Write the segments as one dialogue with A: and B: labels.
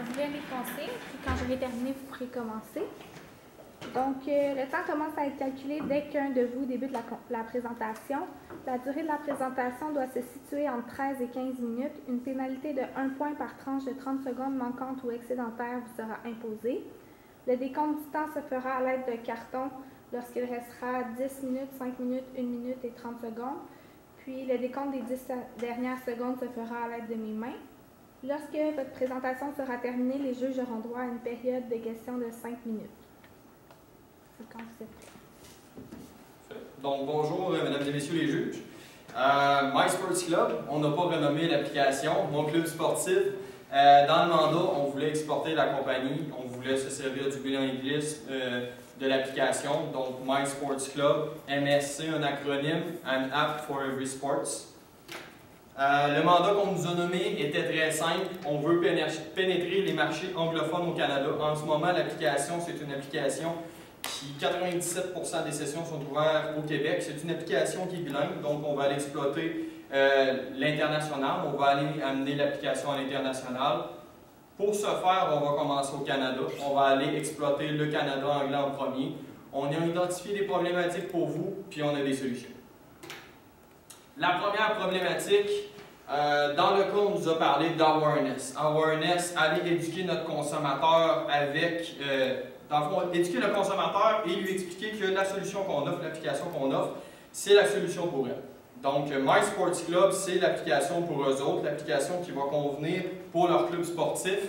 A: vous lire les consignes, puis quand j'aurai terminé, vous pourrez commencer. Donc, le temps commence à être calculé dès qu'un de vous débute la présentation. La durée de la présentation doit se situer entre 13 et 15 minutes. Une pénalité de 1 point par tranche de 30 secondes manquantes ou excédentaire vous sera imposée. Le décompte du temps se fera à l'aide d'un carton lorsqu'il restera 10 minutes, 5 minutes, 1 minute et 30 secondes. Puis, le décompte des 10 dernières secondes se fera à l'aide de mes mains. Lorsque votre présentation sera terminée, les juges auront droit à une période de questions de 5 minutes. C'est quand vous êtes prêts.
B: Donc, bonjour, mesdames et messieurs les juges. My Sports Club, on n'a pas renommé l'application. Mon club sportif, dans le mandat, on voulait exporter la compagnie, on voulait se servir du bilinguisme de l'application. Donc, My Sports Club, MSC, un acronyme, An App for Every Sports. Le mandat qu'on nous a nommé était très simple. On veut pénétrer les marchés anglophones au Canada. En ce moment, l'application, c'est une application qui 97% des sessions sont ouvertes au Québec. C'est une application qui est bilingue, donc on va aller exploiter l'international. On va aller amener l'application à l'international. Pour ce faire, on va commencer au Canada. On va aller exploiter le Canada anglais en premier. On a identifié des problématiques pour vous, puis on a des solutions. La première problématique, dans le cas, on nous a parlé d'awareness. Awareness, aller éduquer notre consommateur avec, dans le fond, éduquer le consommateur et lui expliquer que la solution qu'on offre, l'application qu'on offre, c'est la solution pour elle. Donc, My Sports Club, c'est l'application pour eux autres, l'application qui va convenir pour leur club sportif.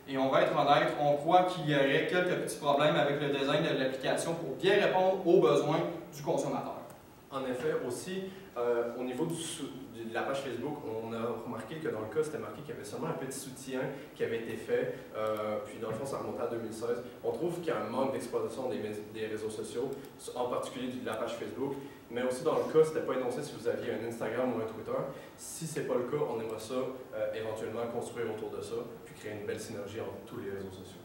B: Et on va être honnête, on croit qu'il y aurait quelques petits problèmes avec le design de l'application pour bien répondre aux besoins du consommateur.
C: En effet, aussi, au niveau de la page Facebook, on a remarqué que dans le cas, c'était marqué qu'il y avait seulement un petit soutien qui avait été fait, puis dans le fond, ça remontait à 2016. On trouve qu'il y a un manque d'exploitation des réseaux sociaux, en particulier de la page Facebook, mais aussi dans le cas, c'était pas énoncé si vous aviez un Instagram ou un Twitter. Si c'est pas le cas, on aimerait ça éventuellement construire autour de ça, puis créer une belle synergie entre tous les réseaux sociaux.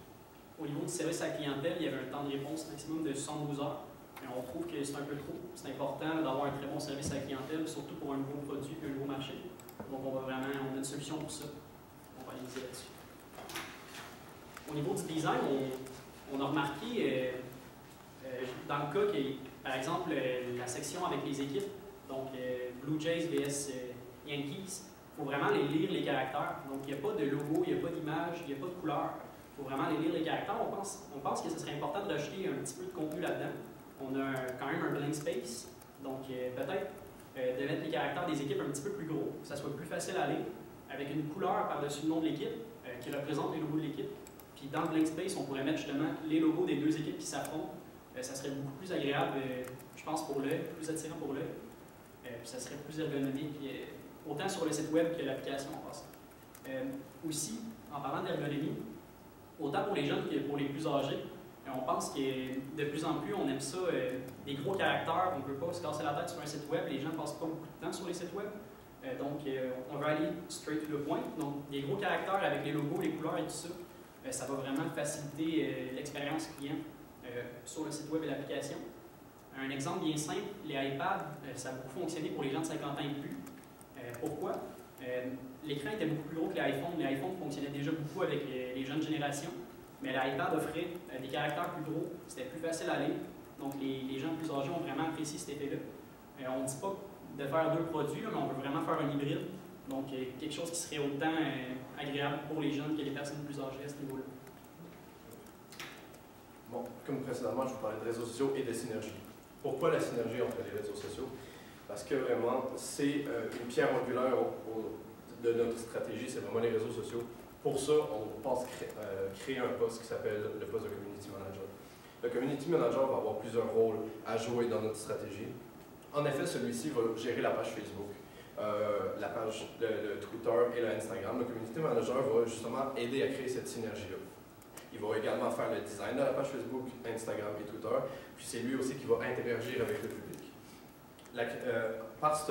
D: Au niveau du service à la clientèle, il y avait un temps de réponse maximum de 112 heures. Et on trouve que c'est un peu trop. C'est important d'avoir un très bon service à la clientèle, surtout pour un nouveau produit et un nouveau marché. Donc on a une solution pour ça. On va analyser là-dessus. Au niveau du design, on a remarqué, dans le cas que, par exemple, la section avec les équipes, donc Blue Jays vs Yankees, il faut vraiment les lire les caractères. Donc il n'y a pas de logo, il n'y a pas d'image, il n'y a pas de couleur. Il faut vraiment les lire les caractères. On pense que ce serait important de rajouter un petit peu de contenu là-dedans. On a quand même un blank space, donc peut-être de mettre les caractères des équipes un petit peu plus gros, que ça soit plus facile à lire, avec une couleur par-dessus le nom de l'équipe qui représente les logos de l'équipe. Puis dans le blank space, on pourrait mettre justement les logos des deux équipes qui s'affrontent. Ça serait beaucoup plus agréable, je pense, pour l'œil, plus attirant pour l'œil. Puis ça serait plus ergonomique, autant sur le site web que l'application en passe. Aussi, en parlant d'ergonomie, autant pour les jeunes que pour les plus âgés, on pense que de plus en plus, on aime ça, des gros caractères, on ne peut pas se casser la tête sur un site web, les gens ne passent pas beaucoup de temps sur les sites web. Donc, on veut aller straight to the point. Donc, des gros caractères avec les logos, les couleurs et tout ça, ça va vraiment faciliter l'expérience client sur le site web et l'application. Un exemple bien simple, les iPads, ça a beaucoup fonctionné pour les gens de 50 ans et plus. Pourquoi? L'écran était beaucoup plus gros que l'iPhone. L'iPhone fonctionnait déjà beaucoup avec les jeunes générations. Mais l'iPad offrait des caractères plus gros, c'était plus facile à lire. Donc les gens plus âgés ont vraiment apprécié cet effet-là. On ne dit pas de faire deux produits, mais on veut vraiment faire un hybride. Donc quelque chose qui serait autant agréable pour les jeunes que les personnes plus âgées à ce niveau-là.
C: Bon, comme précédemment, je vous parlais de réseaux sociaux et de synergie. Pourquoi la synergie entre les réseaux sociaux? Parce que vraiment, c'est une pierre angulaire de notre stratégie, c'est vraiment les réseaux sociaux. Pour ça, on pense créer un poste qui s'appelle le poste de Community Manager. Le Community Manager va avoir plusieurs rôles à jouer dans notre stratégie. En effet, celui-ci va gérer la page Facebook, la page le Twitter et le Instagram. Le Community Manager va justement aider à créer cette synergie-là. Il va également faire le design de la page Facebook, Instagram et Twitter, puis c'est lui aussi qui va interagir avec le public. Par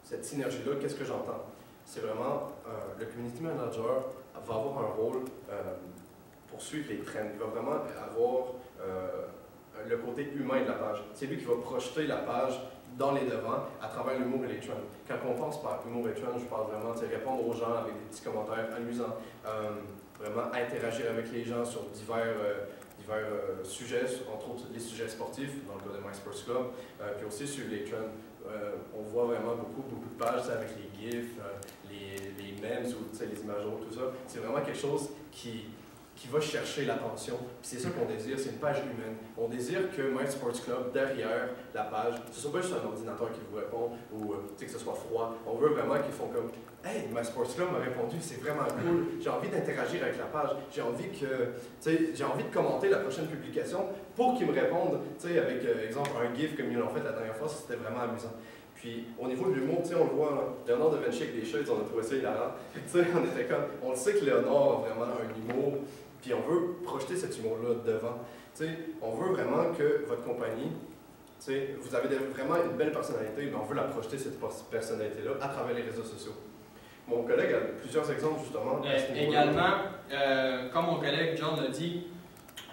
C: cette synergie-là, qu'est-ce que j'entends? C'est vraiment, le Community Manager va avoir un rôle pour suivre les trends. Il va vraiment avoir le côté humain de la page. C'est lui qui va projeter la page dans les devants à travers l'humour et les trends. Quand on pense par humour et trends, je parle vraiment de répondre aux gens avec des petits commentaires amusants, vraiment interagir avec les gens sur divers sujets, entre autres les sujets sportifs, dans le cas de My Sports Club, puis aussi sur les trends. On voit vraiment beaucoup de pages avec les GIFs, les memes, ou les images drôles, tout ça. C'est vraiment quelque chose qui va chercher l'attention. C'est ça qu'on désire, c'est une page humaine. On désire que My Sports Club, derrière la page, ce ne soit pas juste un ordinateur qui vous répond ou que ce soit froid. On veut vraiment qu'ils font comme « Hey, My Sports Club m'a répondu, c'est vraiment cool. J'ai envie d'interagir avec la page. J'ai envie de commenter la prochaine publication pour qu'ils me répondent avec, exemple, un GIF comme ils l'ont fait la dernière fois. C'était vraiment amusant. » Puis, au niveau de l'humour, on le voit, là, Léonard de Vinci avec des chaises, on a trouvé ça hilarant. On était comme, on le sait que Léonard a vraiment un humour, puis on veut projeter cet humour-là devant. On veut vraiment que votre compagnie, vous avez vraiment une belle personnalité, mais on veut la projeter, cette personnalité-là, à travers les réseaux sociaux. Mon collègue a plusieurs exemples, justement.
B: Également, comme mon collègue John l'a dit,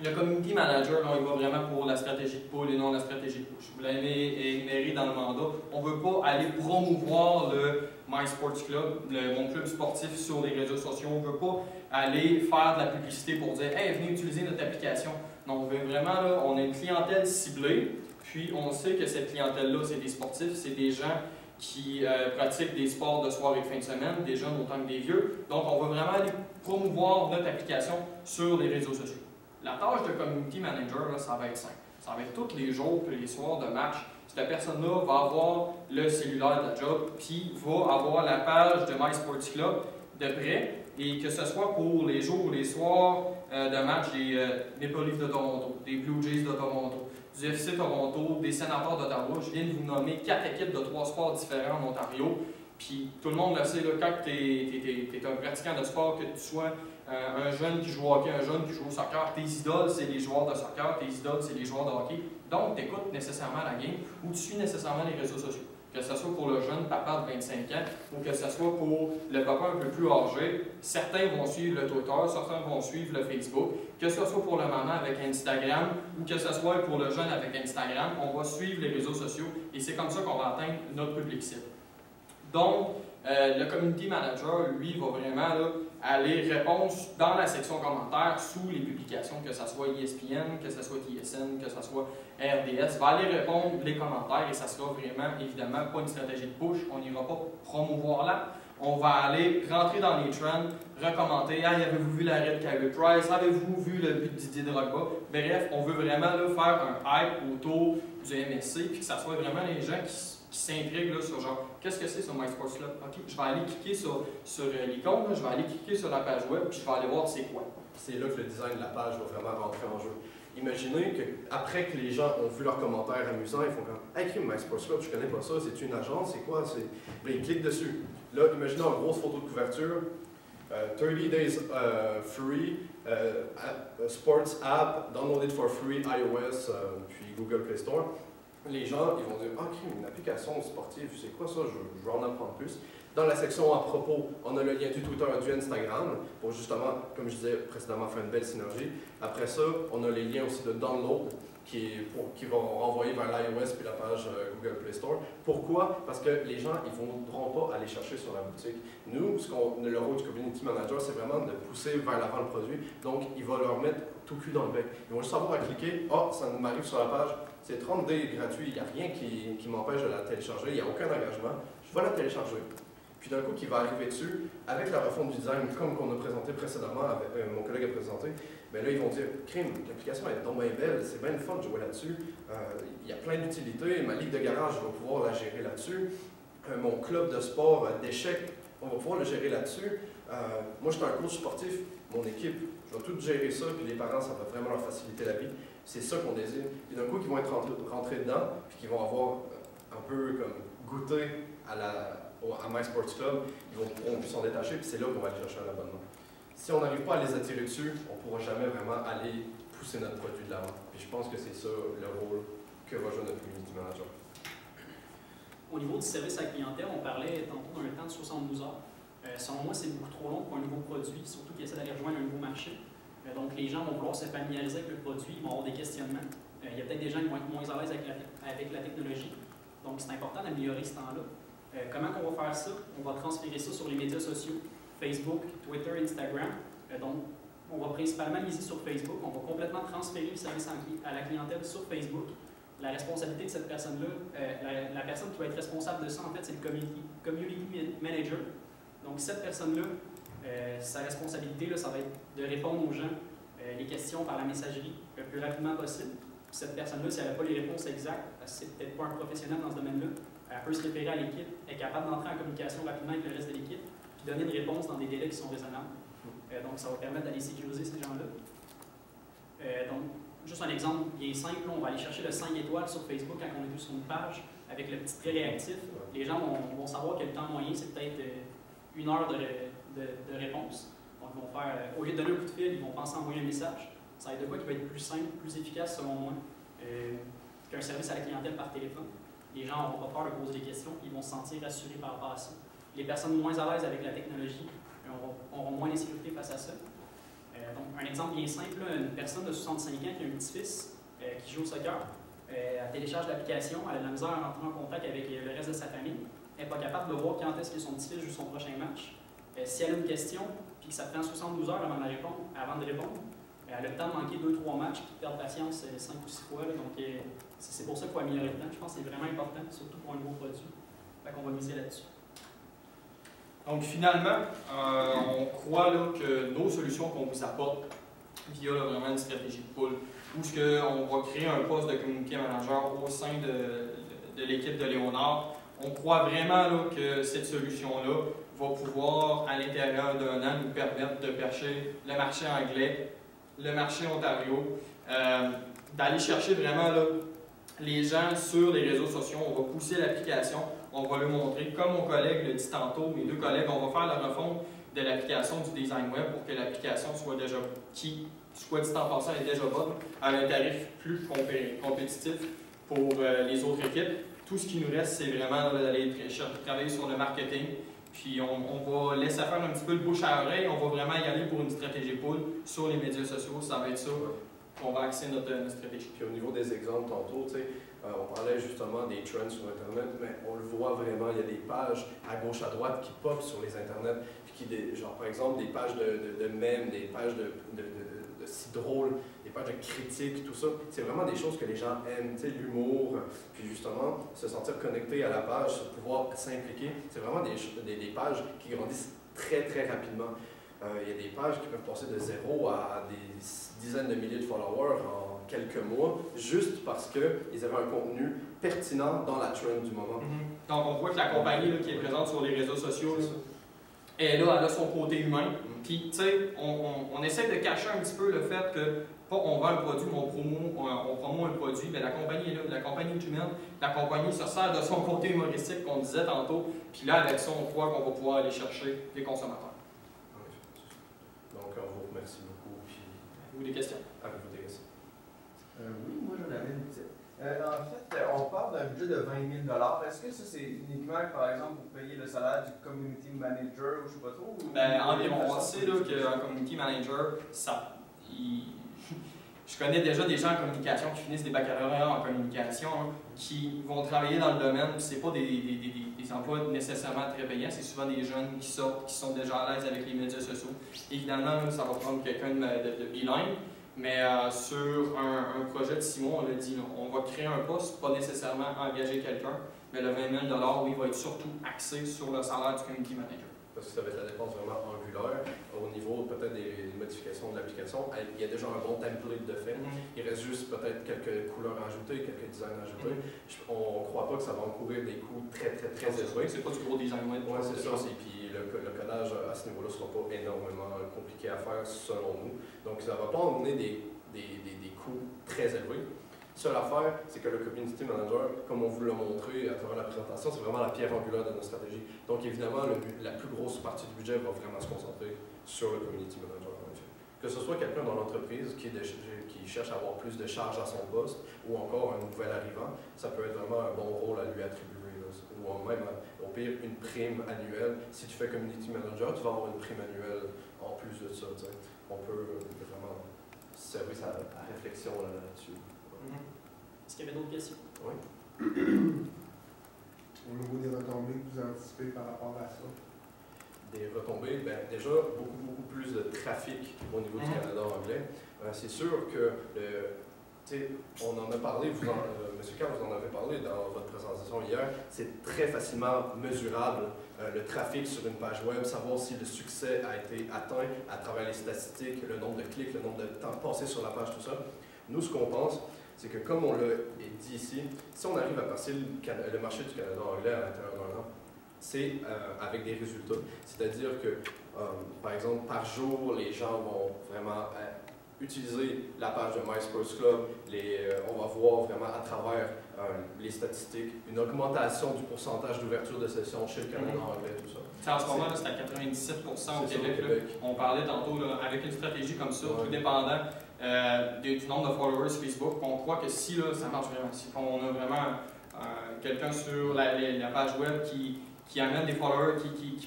B: le community manager, là, il va vraiment pour la stratégie de pool et non la stratégie de push. Vous l'avez énuméré dans le mandat. On ne veut pas aller promouvoir le My Sports Club, mon club sportif sur les réseaux sociaux. On ne veut pas aller faire de la publicité pour dire « Hey, venez utiliser notre application ». Non, on veut vraiment, là, on a une clientèle ciblée, puis on sait que cette clientèle-là, c'est des sportifs, c'est des gens qui pratiquent des sports de soir et de fin de semaine, des jeunes autant que des vieux. Donc, on veut vraiment aller promouvoir notre application sur les réseaux sociaux. La tâche de community manager, là, ça va être simple. Ça va être tous les jours et les soirs de match. Cette personne-là va avoir le cellulaire de la job, puis va avoir la page de My Sports Club de près, et que ce soit pour les jours ou les soirs de match des Maple Leafs de Toronto, des Blue Jays de Toronto, du FC Toronto, des Sénateurs d'Ottawa. Je viens de vous nommer 4 équipes de 3 sports différents en Ontario. Puis tout le monde le sait, là, quand tu es un pratiquant de sport, que tu sois un jeune qui joue au hockey, un jeune qui joue au soccer, tes idoles, c'est les joueurs de soccer, tes idoles, c'est les joueurs de hockey. Donc, tu écoutes nécessairement la game ou tu suis nécessairement les réseaux sociaux. Que ce soit pour le jeune papa de 25 ans ou que ce soit pour le papa un peu plus âgé, certains vont suivre le Twitter, certains vont suivre le Facebook. Que ce soit pour le maman avec Instagram ou que ce soit pour le jeune avec Instagram, on va suivre les réseaux sociaux et c'est comme ça qu'on va atteindre notre public cible. Donc, le community manager, lui, va vraiment là, aller répondre dans la section commentaires sous les publications, que ce soit ESPN, que ce soit TSN, que ce soit RDS, va aller répondre les commentaires et ça sera vraiment, évidemment, pas une stratégie de push, on n'ira pas promouvoir là. On va aller rentrer dans les trends, recommander « Hey, avez-vous vu l'arrêt de Carey Price? Avez-vous vu le but de Didier Drogba? » Bref, on veut vraiment là, faire un hype autour du MSC, puis que ça soit vraiment les gens qui s'intriguent sur genre « Qu'est-ce que c'est sur My Sports Club? » Ok, je vais aller cliquer sur l'icône, je vais aller cliquer sur la page web, puis je vais aller voir c'est quoi.
C: C'est là que le design de la page va vraiment rentrer en jeu. Imaginez qu'après que les gens ont vu leurs commentaires amusants, ils font comme « Hey, My Sports Club, je connais pas ça, c'est une agence, c'est quoi? » Ils cliquent dessus. Là, imaginez une grosse photo de couverture, 30 days free, sports app, downloaded for free, iOS, puis Google Play Store. Les gens, ils vont dire « Ok, une application sportive, c'est quoi ça? Je veux en apprendre plus. » Dans la section à propos, on a le lien du Twitter et du Instagram pour justement, comme je disais précédemment, faire une belle synergie. Après ça, on a les liens aussi de download qui vont renvoyer vers l'iOS puis la page Google Play Store. Pourquoi? Parce que les gens, ils ne voudront pas aller chercher sur la boutique. Nous, le rôle du Community Manager, c'est vraiment de pousser vers l'avant le produit. Donc, il va leur mettre tout cul dans le bec. Ils vont juste avoir à cliquer, ah, ça m'arrive sur la page, c'est 30 days gratuit, il n'y a rien qui m'empêche de la télécharger, il n'y a aucun engagement, je vais la télécharger. Puis d'un coup, qui va arriver dessus, avec la refonte du design, comme qu'on a présenté précédemment, mon collègue a présenté, bien là, ils vont dire « Crime, l'application est donc bien belle, c'est bien le fun de jouer là-dessus, il y a plein d'utilités, ma ligue de garage, je vais pouvoir la gérer là-dessus, mon club de sport d'échecs, on va pouvoir le gérer là-dessus. Moi, je suis un coach sportif, mon équipe, je vais tout gérer ça, puis les parents, ça va vraiment leur faciliter la vie. C'est ça qu'on désire. Puis d'un coup, ils vont être rentrés dedans, puis qu'ils vont avoir un peu comme goûté à My Sports Club, ils vont plus s'en détacher, puis c'est là qu'on va aller chercher un abonnement. Si on n'arrive pas à les attirer dessus, on ne pourra jamais vraiment aller pousser notre produit de l'avant. Puis je pense que c'est ça le rôle que va jouer notre community manager.
D: Au niveau du service à la clientèle, on parlait tantôt d'un temps de 72 heures. Selon moi, c'est beaucoup trop long pour un nouveau produit, surtout qu'il essaie d'aller rejoindre un nouveau marché. Donc les gens vont vouloir se familiariser avec le produit, ils vont avoir des questionnements. Il y a peut-être des gens qui vont être moins à l'aise avec la technologie. Donc, c'est important d'améliorer ce temps-là. Comment on va faire ça? On va transférer ça sur les médias sociaux, Facebook, Twitter, Instagram. Donc, on va principalement miser sur Facebook. On va complètement transférer le service à la clientèle sur Facebook. La responsabilité de cette personne-là, la personne qui va être responsable de ça, en fait, c'est le community manager. Donc, cette personne-là, sa responsabilité, là, ça va être de répondre aux gens les questions par la messagerie le plus rapidement possible. Puis cette personne-là, si elle n'a pas les réponses exactes, parce que c'est peut-être pas un professionnel dans ce domaine-là, elle peut se référer à l'équipe, est capable d'entrer en communication rapidement avec le reste de l'équipe, puis donner une réponse dans des délais qui sont raisonnables. Donc, ça va permettre d'aller sécuriser ces gens-là. Donc, juste un exemple bien simple, on va aller chercher le 5 étoiles sur Facebook quand on est sur une page avec le petit trait réactif. Les gens vont savoir que le temps moyen, c'est peut-être 1 heure de réponse. Donc, ils vont faire, au lieu de donner un coup de fil, ils vont penser à envoyer un message. Ça va être de quoi qui va être plus simple, plus efficace selon moi, qu'un service à la clientèle par téléphone. Les gens n'auront pas peur de poser des questions, ils vont se sentir rassurés par rapport à ça. Les personnes moins à l'aise avec la technologie auront moins d'insécurité face à ça. Donc, un exemple bien simple, là, une personne de 65 ans qui a un petit-fils qui joue au soccer, elle télécharge l'application, elle a de la misère à rentrer en contact avec le reste de sa famille, elle n'est pas capable de voir quand est-ce que son petit-fils joue son prochain match. Si elle a une question, puis que ça prend 72 heures avant de répondre, elle a le temps de manquer 2-3 matchs, puis de perdre patience 5 ou 6 fois. Là, donc, c'est pour ça qu'il faut améliorer le temps. Je pense que c'est vraiment important, surtout pour un nouveau produit. Fait qu'on va miser là-dessus.
B: Donc finalement, on croit là, que nos solutions qu'on vous apporte via là, vraiment une stratégie de pool, où on va créer un poste de community manager au sein de l'équipe de Léonard, on croit vraiment là, que cette solution-là va pouvoir, à l'intérieur d'un an, nous permettre de percher le marché anglais, le marché Ontario, d'aller chercher vraiment là, les gens sur les réseaux sociaux. On va pousser l'application, on va le montrer. Comme mon collègue le dit tantôt, mes 2 collègues, on va faire la refonte de l'application du design web pour que l'application soit déjà, qui, soit dit en passant, est déjà bonne, à un tarif plus compétitif pour les autres équipes. Tout ce qui nous reste, c'est vraiment d'aller travailler sur le marketing. Puis on va laisser faire un petit peu le bouche à oreille. On va vraiment y aller pour une stratégie pool sur les médias sociaux. Ça va être ça qu'on va axer notre stratégie.
C: Puis au niveau des exemples tantôt, on parlait justement des trends sur Internet, mais on le voit vraiment, il y a des pages à gauche, à droite qui pop sur les Internets, puis genre par exemple des pages de mèmes, des pages de sites drôles, des pages de critiques, tout ça. C'est vraiment des choses que les gens aiment, l'humour, puis justement se sentir connecté à la page, pouvoir s'impliquer. C'est vraiment des pages qui grandissent très très rapidement. Il y a des pages qui peuvent passer de 0 à des dizaines de milliers de followers en quelques mois, juste parce qu'ils avaient un contenu pertinent dans la trend du moment.
B: Donc on voit que la compagnie là, qui est présente sur les réseaux sociaux, elle a son côté humain. Puis, tu sais, on essaie de cacher un petit peu le fait que, pas on vend un produit, mais on promeut un produit, mais la compagnie est là, la compagnie est humaine, la compagnie se sert de son côté humoristique qu'on disait tantôt, puis là, avec ça, on croit qu'on va pouvoir aller chercher les consommateurs.
C: Donc, on vous remercie beaucoup. Puis...
B: Avez-vous des questions?
C: Avez-vous des questions?
E: Oui, moi j'en avais une petite. En fait, on parle d'un budget de 20 000 $. Est-ce que ça c'est uniquement, par exemple, pour payer le salaire du community manager ou je ne sais pas trop?
B: Environ. On sait qu'un community manager, je connais déjà des gens en communication qui finissent des baccalauréats en communication, qui vont travailler dans le domaine. Ce n'est pas des emplois nécessairement très payants, c'est souvent des jeunes qui sortent, qui sont déjà à l'aise avec les médias sociaux. Évidemment, ça va prendre quelqu'un de bilingue. Mais sur un projet de 6 mois, on l'a dit, on va créer un poste, pas nécessairement engager quelqu'un, mais le 20 000 $, oui, va être surtout axé sur le salaire du community manager.
C: Parce que ça va être la dépense vraiment angulaire. Au niveau peut-être des modifications de l'application, il y a déjà un bon template de fait. Il reste juste peut-être quelques couleurs ajoutées, quelques designs ajoutés. On ne croit pas que ça va encourir des coûts très élevés. C'est pas du gros design web. Oui, c'est ça. Et puis le codage à ce niveau-là ne sera pas énormément compliqué à faire selon nous. Donc ça ne va pas emmener des coûts très élevés. Seule affaire, c'est que le community manager, comme on vous l'a montré à travers la présentation, c'est vraiment la pierre angulaire de notre stratégie. Donc évidemment, la plus grosse partie du budget va vraiment se concentrer sur le community manager, en effet. Que ce soit quelqu'un dans l'entreprise qui cherche à avoir plus de charges à son poste, ou encore un nouvel arrivant, ça peut être vraiment un bon rôle à lui attribuer. Là. Ou même, au pire, une prime annuelle. Si tu fais community manager, tu vas avoir une prime annuelle en plus de ça. T'sais. On peut vraiment servir sa réflexion là-dessus.
D: Est-ce qu'il y avait d'autres questions?
C: Oui.
F: au niveau des retombées que vous anticipez par rapport à ça?
C: Des retombées, ben, déjà beaucoup plus de trafic au niveau du Canada anglais. C'est sûr que on en a parlé, M. Carr, vous en avez parlé dans votre présentation hier, c'est très facilement mesurable le trafic sur une page web, savoir si le succès a été atteint à travers les statistiques, le nombre de clics, le nombre de temps passé sur la page, tout ça. Nous, ce qu'on pense, c'est que comme on l'a dit ici, si on arrive à passer le marché du Canada anglais à l'intérieur d'un an, c'est avec des résultats. C'est-à-dire que, par exemple, par jour, les gens vont vraiment utiliser la page de My Sports Club. On va voir vraiment à travers les statistiques une augmentation du pourcentage d'ouverture de sessions chez le Canada anglais, tout ça.
B: En ce moment, c'est à 97% au Québec. On parlait tantôt, avec une stratégie comme ça, tout dépendant du nombre de followers Facebook, on croit que si là, ça marche vraiment, si on a vraiment quelqu'un sur la page web qui amène des followers, qui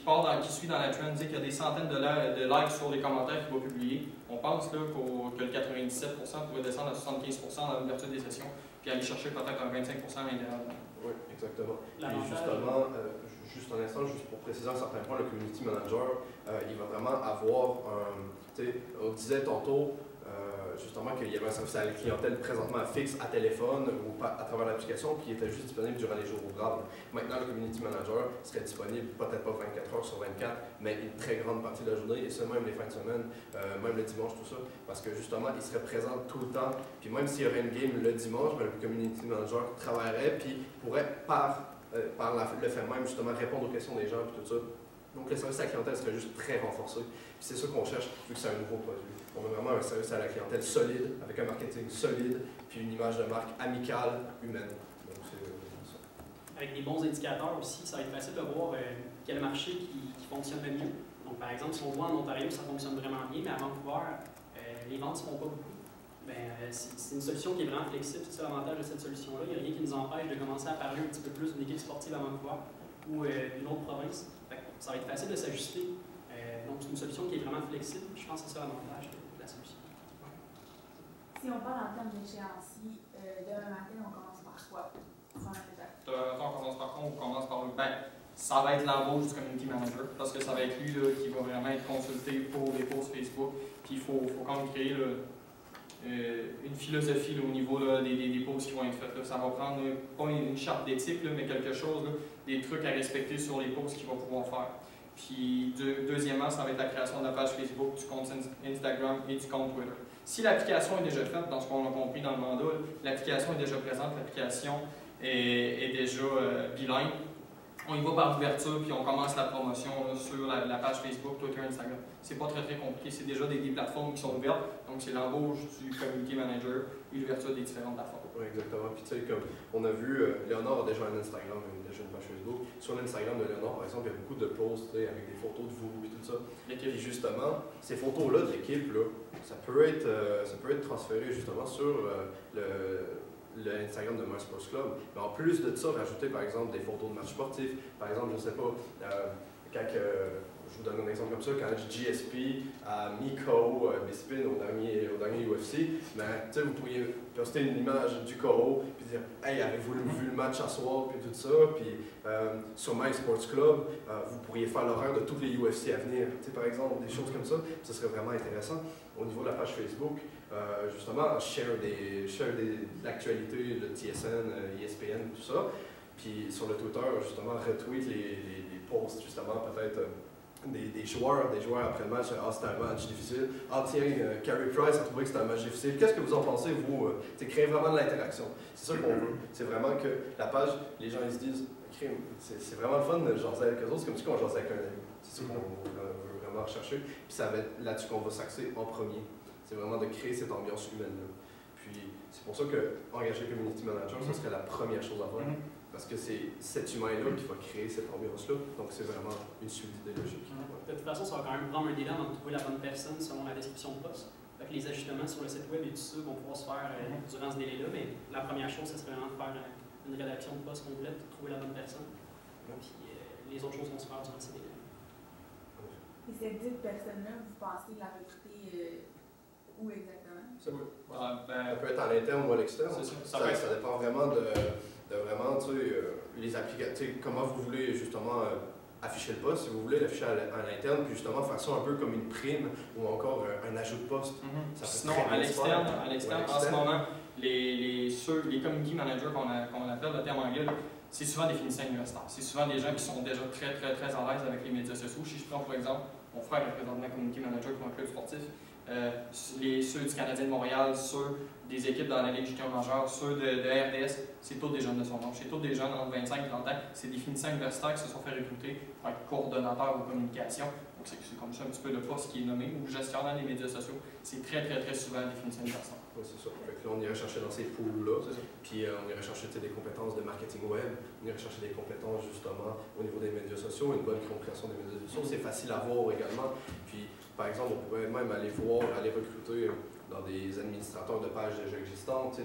B: suit dans la trend, dit qu'il y a des centaines de likes sur les commentaires qu'il va publier, on pense là, que le 97% pourrait descendre à 75% dans l'ouverture des sessions, puis aller chercher peut-être un 25% à l'intérieur.
C: Oui, exactement. Et justement, juste un instant, juste pour préciser un certain point, le community manager, il va vraiment avoir on disait tantôt, justement qu'il y avait un service à la clientèle présentement fixe à téléphone ou à travers l'application qui était juste disponible durant les jours ouvrables. Maintenant, le Community Manager serait disponible peut-être pas 24 heures sur 24, mais une très grande partie de la journée, et ça même les fins de semaine, même le dimanche, tout ça, parce que justement, il serait présent tout le temps. Puis même s'il y aurait une game le dimanche, le Community Manager travaillerait, puis pourrait par le fait même justement répondre aux questions des gens, puis tout ça. Donc le service à la clientèle serait juste très renforcé. Puis c'est ça qu'on cherche, vu que c'est un nouveau produit. On a vraiment un service à la clientèle solide, avec un marketing solide, puis une image de marque amicale, humaine. Donc c'est ça.
D: Avec des bons indicateurs aussi, ça va être facile de voir quel marché qui fonctionne le mieux. Donc par exemple, si on voit en Ontario, ça fonctionne vraiment bien, mais à Vancouver, les ventes ne se font pas beaucoup. C'est une solution qui est vraiment flexible, c'est ça l'avantage de cette solution-là. Il n'y a rien qui nous empêche de commencer à parler un petit peu plus d'une équipe sportive à Vancouver ou d'une autre province. Ça va être facile de s'ajuster. Donc c'est une solution qui est vraiment flexible. Je pense que c'est ça l'avantage de la solution.
G: Si on parle en termes d'échéancier, demain matin, on commence par quoi?
B: On commence par quoi? On commence par le ça va être l'embauche du community manager parce que ça va être lui là, qui va vraiment être consulté pour les posts Facebook. Puis il faut quand même créer une philosophie là, au niveau là, des posts qui vont être faits. Là. Ça va prendre pas une charte d'éthique, mais quelque chose, là, des trucs à respecter sur les posts qu'il va pouvoir faire. Puis deuxièmement, ça va être la création de la page Facebook, du compte Instagram et du compte Twitter. Si l'application est déjà faite, dans ce qu'on a compris dans le mandat, l'application est déjà présente, l'application est déjà bilingue, on y va par ouverture, puis on commence la promotion là, sur la page Facebook, Twitter, Instagram. C'est pas très compliqué, c'est déjà des plateformes qui sont ouvertes, donc c'est l'embauche du community manager et l'ouverture des différentes plateformes.
C: Oui, exactement. Puis tu sais, comme on a vu, Léonard a déjà un Instagram, déjà une page Facebook. Sur l'Instagram de Léonard, par exemple, il y a beaucoup de posts avec des photos de vous et tout ça. Et justement, ces photos-là de l'équipe, ça peut être transféré justement sur l'Instagram de My Sports Club. Mais en plus de ça, rajouter par exemple des photos de matchs sportifs. Par exemple, je ne sais pas, je vous donne un exemple comme ça, quand GSP a mis KO Bisping au dernier UFC, vous pourriez poster une image du KO puis dire « Hey, avez-vous vu le match à soir? » puis tout ça. Puis sur My Sports Club, vous pourriez faire l'horaire de tous les UFC à venir. Par exemple, des choses comme ça. Ce serait vraiment intéressant. Au niveau de la page Facebook, justement, share l'actualité, le TSN, ESPN, tout ça. Puis sur le Twitter, justement, retweet les posts, justement, peut-être des joueurs après le match. Ah, c'était un match difficile. Ah, tiens, Carey Price a trouvé que c'était un match difficile. Qu'est-ce que vous en pensez, vous? Créer vraiment de l'interaction. C'est ça qu'on veut. C'est vraiment que la page, les gens ils se disent, c'est vraiment le fun de jaser avec eux autres. C'est comme si on jasait avec un ami. C'est ça qu'on veut vraiment rechercher. Puis ça va être là-dessus qu'on va s'axer en premier. C'est vraiment de créer cette ambiance humaine-là. Puis c'est pour ça que engager le community manager, ce serait la première chose à faire. Parce que c'est cet humain-là qui va créer cette ambiance-là. Donc c'est vraiment une suite idéologique.
D: De toute façon, ça va quand même prendre un délai avant de trouver la bonne personne selon la description de poste. Fait que les ajustements sur le site web et tout ça vont pouvoir se faire durant ce délai-là. Mais la première chose, ce serait vraiment de faire une rédaction de poste complète, de trouver la bonne personne. Puis les autres choses vont se faire durant ces délais-là.
G: Et cette dite personne-là, vous pensez la recruter où exactement?
C: Ça peut être à l'interne ou à l'externe. Ça dépend vraiment de vraiment, les applications, comment vous voulez justement afficher le poste, si vous voulez l'afficher à l'interne, puis justement faire ça un peu comme une prime ou encore un ajout de poste. Ça peut
B: Sinon,
C: très
B: à
C: bien se faire.
B: l'externe, en ce moment, les community managers qu'on appelle, le terme anglais, c'est souvent des finissants universitaires. C'est souvent des gens qui sont déjà très à l'aise avec les médias sociaux. Si je prends pour exemple mon frère est présentement community manager pour un club sportif, ceux du Canadien de Montréal, ceux des équipes dans la Ligue junior majeure, ceux de RDS, c'est tous des jeunes de son âge. C'est tous des jeunes entre 25 et 30 ans. C'est des finissants universitaires qui se sont fait recruter pour être coordonnateurs aux communications. Donc c'est comme ça un petit peu le poste qui est nommé, ou gestionnaire des médias sociaux. C'est très souvent des finissants universitaires.
C: Oui, c'est ça. Fait que là, on irait chercher dans ces pools-là, puis on irait chercher des compétences de marketing web, on irait chercher des compétences justement au niveau des médias sociaux, une bonne compréhension des médias sociaux. C'est facile à voir également. Puis, par exemple, on pourrait même aller recruter dans des administrateurs de pages déjà existantes,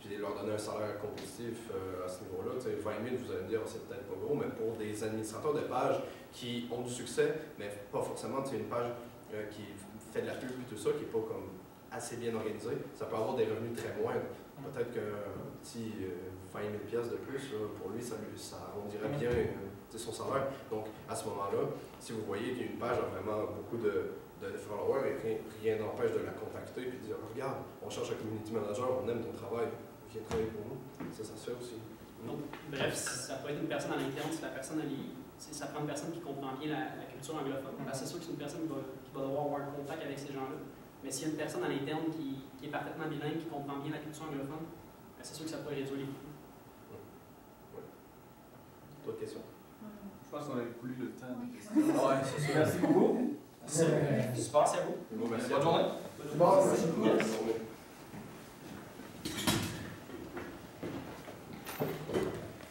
C: puis leur donner un salaire compétitif à ce niveau-là. 20 000, vous allez me dire, c'est peut-être pas gros, mais pour des administrateurs de pages qui ont du succès, mais pas forcément une page qui fait de la pub et tout ça, qui n'est pas comme assez bien organisée, ça peut avoir des revenus très moindres. Peut-être qu'un petit 20 000 $ de plus, pour lui, ça arrondirait bien son salaire. Donc, à ce moment-là, si vous voyez qu'une page a vraiment beaucoup de followers et rien n'empêche de la contacter et de dire regarde, on cherche un community manager, on aime ton travail, viens travailler pour nous. Ça se fait aussi.
D: Donc, bref, ça peut être une personne à l'interne, si la personne ça prend une personne qui comprend bien la culture anglophone. C'est sûr que c'est une personne qui va devoir avoir un contact avec ces gens-là. Mais s'il y a une personne à l'interne qui est parfaitement bilingue, qui comprend bien la culture anglophone, c'est sûr que ça pourrait réduire les coûts.
C: D'autres questions?
H: Je pense qu'on a écoulé le temps.
C: Ouais, c'est sûr.
H: Merci beaucoup.
B: Super, c'est à vous.
C: Merci.
B: Bonne journée.
F: Bon,
C: Bonne journée.